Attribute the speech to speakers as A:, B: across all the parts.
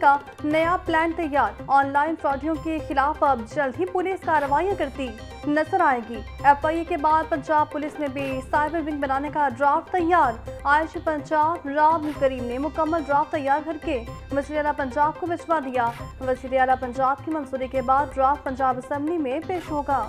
A: का नया प्लान तैयार। ऑनलाइन फ्रॉडियों के खिलाफ अब जल्द ही पुलिस कार्रवाइयां करती नजर आएगी। एफआईए के बाद पंजाब पुलिस ने भी साइबर विंग बनाने का ड्राफ्ट तैयार। आईजी पंजाब राव करीम ने मुकम्मल ड्राफ्ट तैयार करके वज़ीर आला पंजाब को भिजवा दिया। वज़ीर आला पंजाब की मंजूरी के बाद ड्राफ्ट पंजाब असेंबली में पेश होगा।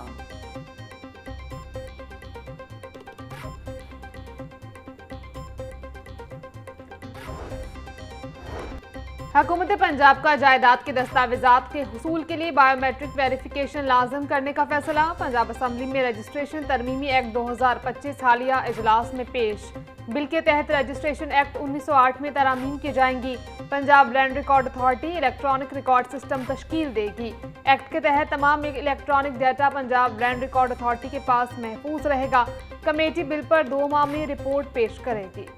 B: हुकूमत पंजाब का जायदाद के दस्तावेजात के हुसूल के लिए बायोमेट्रिक वेरिफिकेशन लाजम करने का फैसला। पंजाब असम्बली में रजिस्ट्रेशन तरमीमी एक्ट 2025 हालिया इजलास में पेश। बिल के तहत रजिस्ट्रेशन एक्ट 1908 में तरामीम की जाएंगी। Punjab land record authority electronic record system तश्कील देगी। एक्ट के तहत तमाम electronic data Punjab land record authority के पास महफूज रहेगा। कमेटी बिल पर 2 माह में रिपोर्ट पेश करेगी।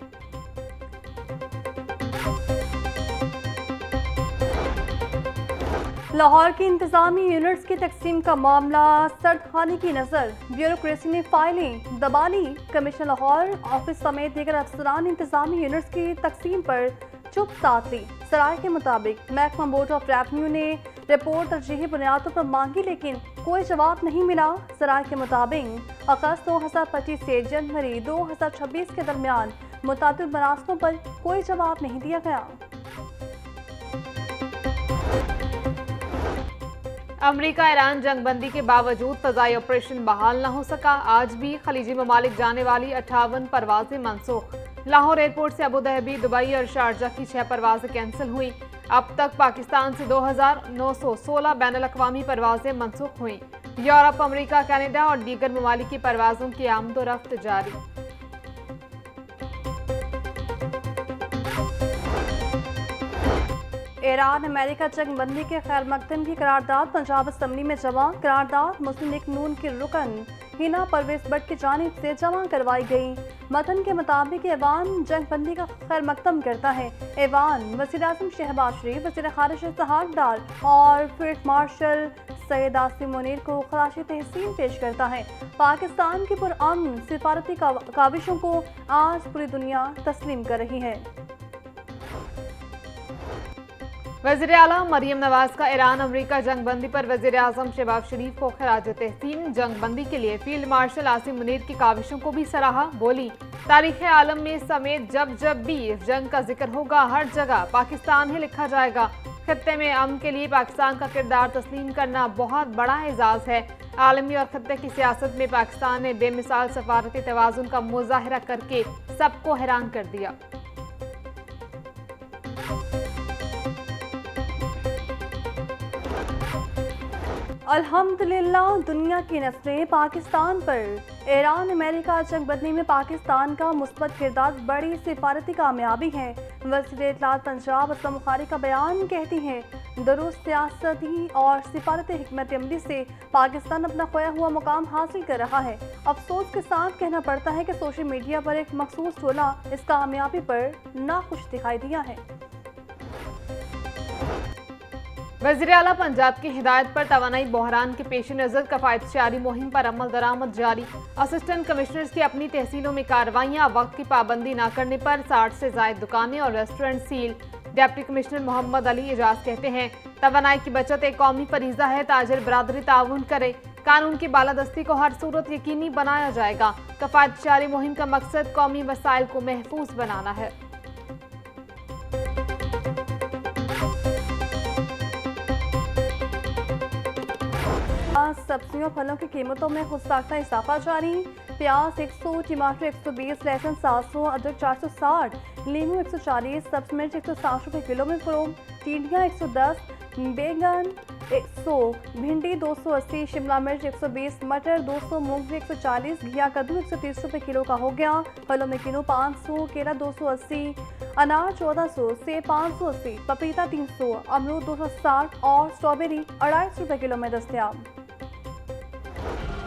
A: लाहौर की इंतजामी यूनिट्स की तकसीम का मामला सरदखाने की नजर। ब्यूरोक्रेसी ने फाइलें दबा ली। कमिश्नर लाहौर ऑफिस समेत दीगर अफसरान इंतजामी यूनिट्स की तकसीम पर चुप साध ली। सराय के मुताबिक महकमा बोर्ड ऑफ रेवन्यू ने रिपोर्ट तरजीही बुनियादों पर मांगी, लेकिन कोई जवाब नहीं मिला। सराय के मुताबिक अगस्त 2025 से जनवरी 2026 के दरमियान मुताबिक मरासलों पर कोई जवाब नहीं दिया गया।
B: अमरीका ईरान जंगबंदी के बावजूद फ़ज़ाई ऑपरेशन बहाल न हो सका। आज भी खलीजी ममालिक जाने वाली 58 परवाजें मनसूख। लाहौर एयरपोर्ट से अबू धाबी, दुबई और शारजा की 6 परवाजें कैंसिल हुई। अब तक पाकिस्तान से 2916 बैनुल-अक़वामी परवाजें मनसूख हुई। यूरोप, अमरीका, कनाडा और दीगर ममालिक की परवाजों की आमदोरफ्त जारी।
A: ईरान अमेरिका जंगबंदी के खैर मकदम की करारदाद पंजाब असम्बली में जमा। करारदाद मुस्लिम लीग नून की रुकन हिना परवेज भट्ट की जानिब से जमा करवाई गई। मतन के मुताबिक ऐवान जंगबंदी का खैर मकदम करता है। ऐवान वज़ीर आज़म शहबाज शरीफ, वज़ीर ख़ारिजा इसहाक़ डार और फील्ड मार्शल सैयद आसिम मुनीर को खराज तहसीन पेश करता है। पाकिस्तान की पुरअमन सिफारती काविशों को आज पूरी दुनिया तस्लीम कर रही है।
B: वज़ीर आला मरियम नवाज का ईरान अमरीका जंगबंदी पर वज़ीर आज़म शहबाज शरीफ को खराज तहसीन। जंगबंदी के लिए फील्ड मार्शल आसिम मुनीर की काविशों को भी सराहा। बोली, तारीख़ आलम में समेत जब जब भी इस जंग का जिक्र होगा हर जगह पाकिस्तान ही लिखा जाएगा। खत्ते में अमन के लिए पाकिस्तान का किरदार तस्लीम करना बहुत बड़ा एजाज़ है। आलमी और खत्ते की सियासत में पाकिस्तान ने बेमिसाल सफारती तवाज़ुन का मुज़ाहिरा करके सबको हैरान कर दिया।
A: अल्हम्दुलिल्लाह दुनिया की नज़रें पाकिस्तान पर। ईरान अमेरिका जंगबंदी में पाकिस्तान का मुस्बत किरदार बड़ी सिफारती कामयाबी है। वज़ीर इत्तलात पंजाब असलम बुखारी का बयान कहती है, दुरुस्त सियासती और सिफारती हिकमत अमली से पाकिस्तान अपना खोया हुआ मुकाम हासिल कर रहा है। अफसोस के साथ कहना पड़ता है कि सोशल मीडिया पर एक मखसूस टोला इस कामयाबी पर नाखुश दिखाई दिया है।
B: वज़ीर आला पंजाब की हिदायत पर तवानाई बहरान के पेश नज़र कफ़ायतशारी मुहिम पर अमल दरामद जारी। असिस्टेंट कमिश्नर्स की अपनी तहसीलों में कार्रवाइयाँ, वक्त की पाबंदी न करने पर 60 से ज़ायद दुकानें और restaurant seal. Deputy commissioner Mohammad Ali Ejaz कहते हैं, तवानाई की बचत एक कौमी फरीज़ा है। ताजिर बरादरी ताउन करे। कानून की बालादस्ती को हर सूरत यकीनी बनाया जाएगा। कफ़ायतशारी मुहिम का मकसद कौमी वसाइल को महफूज बनाना है।
A: सब्जियों फलों की कीमतों में खुदसाख्ता इजाफा जारी। प्याज 100, टमाटर 120, लहसुन 700, अदरक 460, नींबू 140, सब्ज मिर्च 160 रुपये किलो में फरोख्त। टिंडियाँ 110, बैंगन 100, भिंडी 280, शिमला मिर्च 120, मटर 200, मूंगफली 140, घिया कद्दू 130 रुपये किलो का हो गया। फलों में किलो 500, केला 280, अनार 1400, सेब 580, पपीता 300, अमरूद 260 और स्ट्रॉबेरी 250 रुपये किलो में दस्तयाब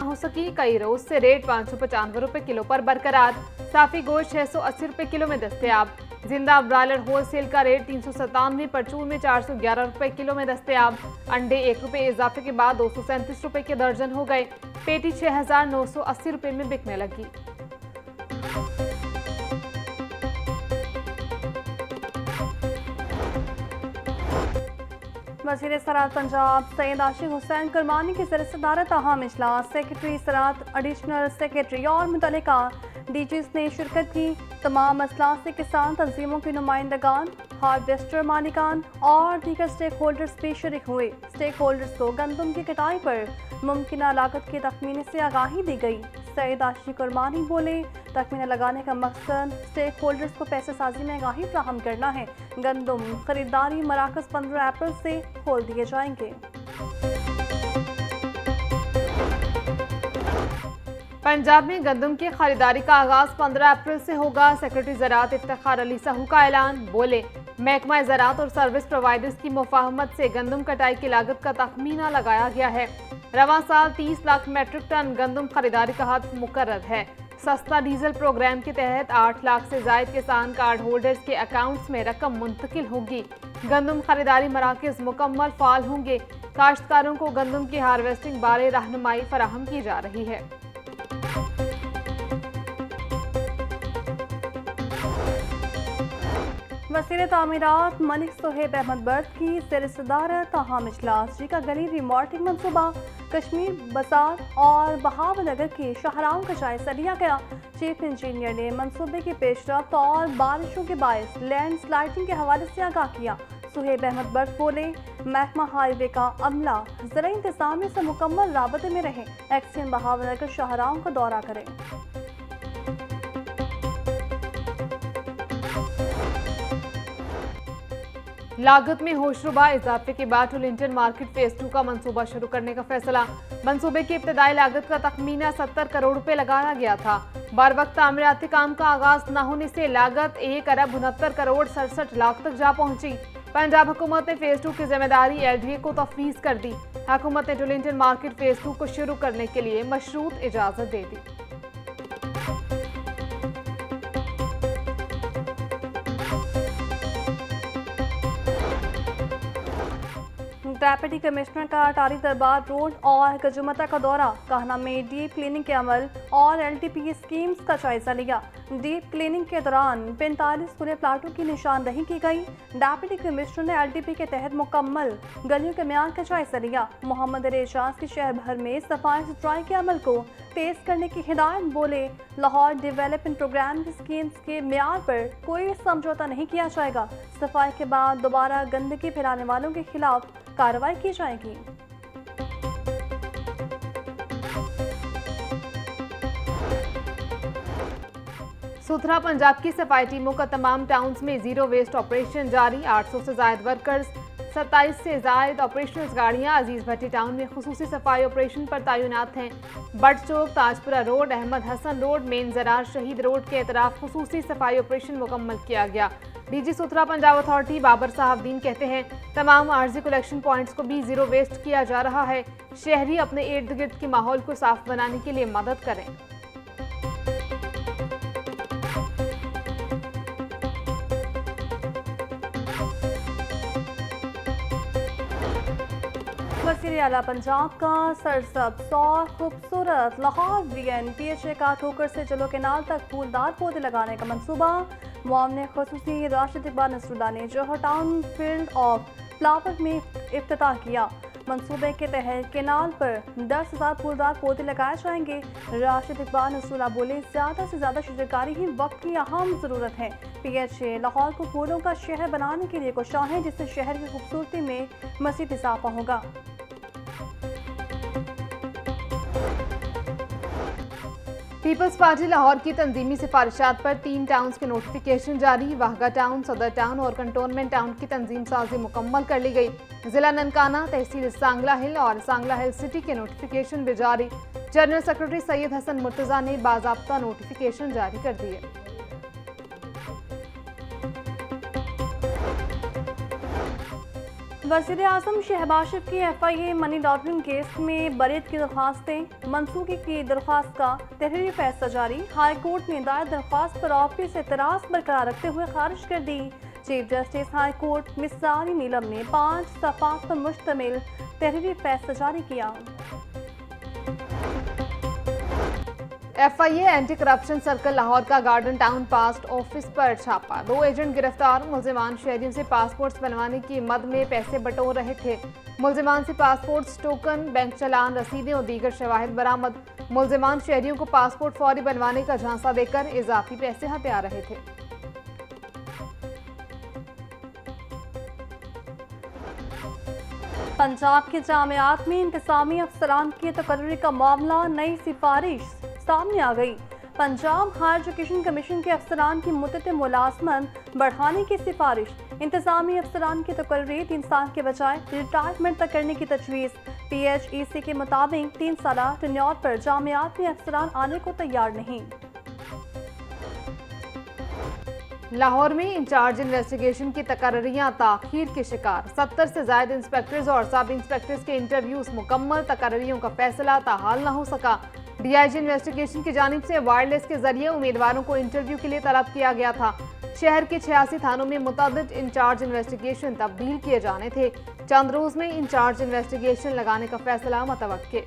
B: हो सकी। कई रोज से रेट 595 रुपये किलो पर बरकरार। साफी गोश्त 680 रुपये किलो में दस्तयाब। जिंदा ब्रायलर होलसेल का रेट 397, परचून में 411 रुपये किलो में दस्तयाब। अंडे 1 रुपये इजाफे के बाद 237 रुपये के दर्जन हो गए। पेटी 6980 रुपये में बिकने लगी।
A: वज़ीर ज़राअत पंजाब सैयद आशिक हुसैन करमानी की सदरत अहम इजलास सेक्रेटरी ज़राअत, एडिशनल सेक्रेटरी और मुतल्लिका डीजीज ने शिरकत की। तमाम अजलास से किसान तंजीमों के नुमाइंदगान, हार्वेस्टर मालिकान और दीगर स्टेक होल्डर्स भी शरीक हुए। स्टेक होल्डर्स को गंदम की कटाई पर मुमकिन लागत के तखमीने से आगाही दी गई। सैयद आशिक करमानी बोले, तखमीना लगाने का मकसद स्टेक होल्डर्स को पैसे साजी में आगाही फ्राहम करना है। गंदम खरीदारी मराकज 15 अप्रैल से खोल दिए जाएंगे।
B: पंजाब में गंदम की खरीदारी का आगाज 15 अप्रैल से होगा। सेक्रेटरी ज़राअत इफ्तिखार अली साहू का ऐलान। बोले, महकमा ज़राअत और सर्विस प्रोवाइडर्स की मुफाहमत से गंदम कटाई की लागत का तखमीना लगाया गया है। रवां साल 30 लाख मेट्रिक टन गंदम खरीदारी का हद मुकर्रर है। सस्ता डीजल प्रोग्राम के तहत 8 लाख से जायद किसान कार्ड होल्डर्स के अकाउंट्स में रकम मुंतकिल होगी। गंदम खरीदारी मराकज़ मुकम्मल फाल होंगे। काश्तकारों को गंदम की हार्वेस्टिंग बारे रहनुमाई फराहम की जा रही है।
A: वज़ीर तामीरात मलिक सुहेब अहमद बर्द की सदरत अहम इजलास जी का गली रिमॉर्टिंग मनसूबा, कश्मीर बाजार और बहावलनगर के शाहराहों का जायजा लिया गया। चीफ इंजीनियर ने मनसूबे की पेशरफ्त और बारिशों के बायस लैंड स्लाइडिंग के हवाले से आगाह किया। सुहेब अहमद बर्द बोले, महकमा हाईवे का अमला ज़राई इंतजामिया से मुकम्मल राबते में रहे। एक्सियन बहावलनगर शाहराहों का दौरा करें।
B: लागत में होशरुबा इजाफे के बाद टुलिंटन मार्केट फेज 2 का मंसूबा शुरू करने का फैसला। मंसूबे की इब्तदाई लागत का तखमीना 70 करोड़ रुपए लगाया गया था। बर वक्त तामीराती काम का आगाज न होने से लागत 1 अरब 69 करोड़ 67 लाख तक जा पहुंची। पंजाब हुकूमत ने फेज 2 की जिम्मेदारी एलडीए को तफवीज कर दी। हुकूमत ने टुलिंटन मार्केट फेज 2 को शुरू करने के लिए मशरूत इजाजत दे दी।
A: डेप्यूटी कमिश्नर का अटारी दरबार रोड और गजुमता का दौरा, कहना में डीप क्लीनिंग के अमल और एलटीपी स्कीम्स का जायजा लिया। डीप क्लीनिंग के दौरान 45 खुले प्लाटों की निशानदही की गई। डेप्यूटी कमिश्नर ने एलटीपी के तहत मुकम्मल गलियों के म्यार का जायजा लिया। मोहम्मद एजाज के शहर भर में सफाई सुथराई के अमल को तेज करने की हिदायत। बोले, लाहौर डेवलपमेंट प्रोग्राम की स्कीम्स के म्यार पर कोई समझौता नहीं किया जाएगा। सफाई के बाद दोबारा गंदगी फैलाने वालों के खिलाफ कार्रवाई की जाएगी।
B: सुथरा पंजाब की सफाई टीमों का तमाम टाउन्स में जीरो वेस्ट ऑपरेशन जारी। 800 से जायद वर्कर्स, 27 से जायद ऑपरेशनल गाड़ियां अजीज भट्टी टाउन में खुसूसी सफाई ऑपरेशन पर तैनात हैं। Butt Chowk, Tajpura road, Ahmad Hasan road, main Jarrar Shaheed road के अतराफ खुसूसी सफाई ऑपरेशन मुकम्मल किया गया। डीजी सुथरा पंजाब अथॉरिटी बाबर साहबदीन कहते हैं, तमाम आर्जी कलेक्शन पॉइंट्स को भी जीरो वेस्ट किया जा रहा है। शहरी अपने इर्द गिर्द के माहौल को साफ बनाने के लिए मदद करें।
A: वज़ीर आला पंजाब का सरसब्ज़ और खूबसूरत लाहौर VNPHA का ठोकर से जलो केनाल तक फूलदार पौधे लगाने का मंसूबा। मुआवने खुसूसी राशिद इकबाल नसरुल्लाह ने जोहर टाउन फील्ड ऑफ फ्लावर में इफ्तिताह किया। मंसूबे के तहत केनाल पर 10,000 फूलदार पौधे लगाए जाएंगे। राशिद इकबाल नसरुल्लाह बोले, ज़्यादा से ज़्यादा शजरकारी ही वक्त की अहम ज़रूरत है। PHA लाहौर को फूलों का शहर बनाने के लिए कोशां है, जिससे शहर की खूबसूरती में मज़ीद इजाफा होगा।
B: पीपल्स पार्टी लाहौर की तंजीमी सिफारिशात पर 3 टाउन्स के नोटिफिकेशन जारी। वाहगा टाउन, सदर टाउन और कंटोनमेंट टाउन की तंजीम साजी मुकम्मल कर ली गई। जिला ननकाना, तहसील सांगला हिल और सांगला हिल सिटी के नोटिफिकेशन भी जारी। जनरल सेक्रेटरी सैयद हसन मुर्तज़ा ने बाज़ाब्ता नोटिफिकेशन जारी कर दिए।
A: वज़ीर आज़म शहबाज शरीफ की FIA मनी लॉन्ड्रिंग केस में बरीत की दरख्वास्तें, मनसूखी की दरख्वास्त का तहरीरी फैसला जारी। हाई कोर्ट ने दायर दरख्वास्त पर ऑफिस से एतराज़ बरकरार रखते हुए खारिज कर दी। चीफ जस्टिस हाई कोर्ट मिसारी नीलम ने 5 सफ़ात पर मुश्तमिल तहरीरी फैसला जारी किया।
B: FIA anti corruption circle Lahore का गार्डन टाउन पास्ट ऑफिस पर छापा। 2 एजेंट गिरफ्तार। मुलजिमान शहरियों से पासपोर्ट्स बनवाने की मद में पैसे बटोर रहे थे। मुलजिमान से पासपोर्ट्स, टोकन, बैंक चालान, रसीदें और दीगर शवाहिद बरामद। मुलजिमान शहरियों को पासपोर्ट फौरी बनवाने का झांसा देकर इजाफी पैसे हथिया रहे थे।
A: पंजाब की जामियात में इंतजामी अफसरान की तकर्री का मामला, नई सिफारिश सामने आ गई। पंजाब हायर एजुकेशन कमीशन के अफसरान की मुद्दत मुलाजमत बढ़ाने की सिफारिश। इंतजामी अफसरान की तकर्री 3 साल के बजाय रिटायरमेंट तक करने की तजवीज़। PHEC के मुताबिक 3 साल टेन्योर पर जामियात में अफसरान आने को तैयार नहीं।
B: लाहौर में इंचार्ज इन्वेस्टिगेशन की तकर्रियां ताखीर के शिकार। 70 से ज्यादा इंस्पेक्टर्स और सब इंस्पेक्टर्स के इंटरव्यूज मुकम्मल। तकर्रियों का फैसला ताहाल न हो सका। DIG इन्वेस्टिगेशन की जानिब से वायरलेस के जरिए उम्मीदवारों को इंटरव्यू के लिए तलब किया गया था। शहर के 86 थानों में मुतअद्दिद इंचार्ज इन्वेस्टिगेशन तब्दील किए जाने थे। चंद रोज में इंचार्ज इन्वेस्टिगेशन लगाने का फैसला मुतवक्के।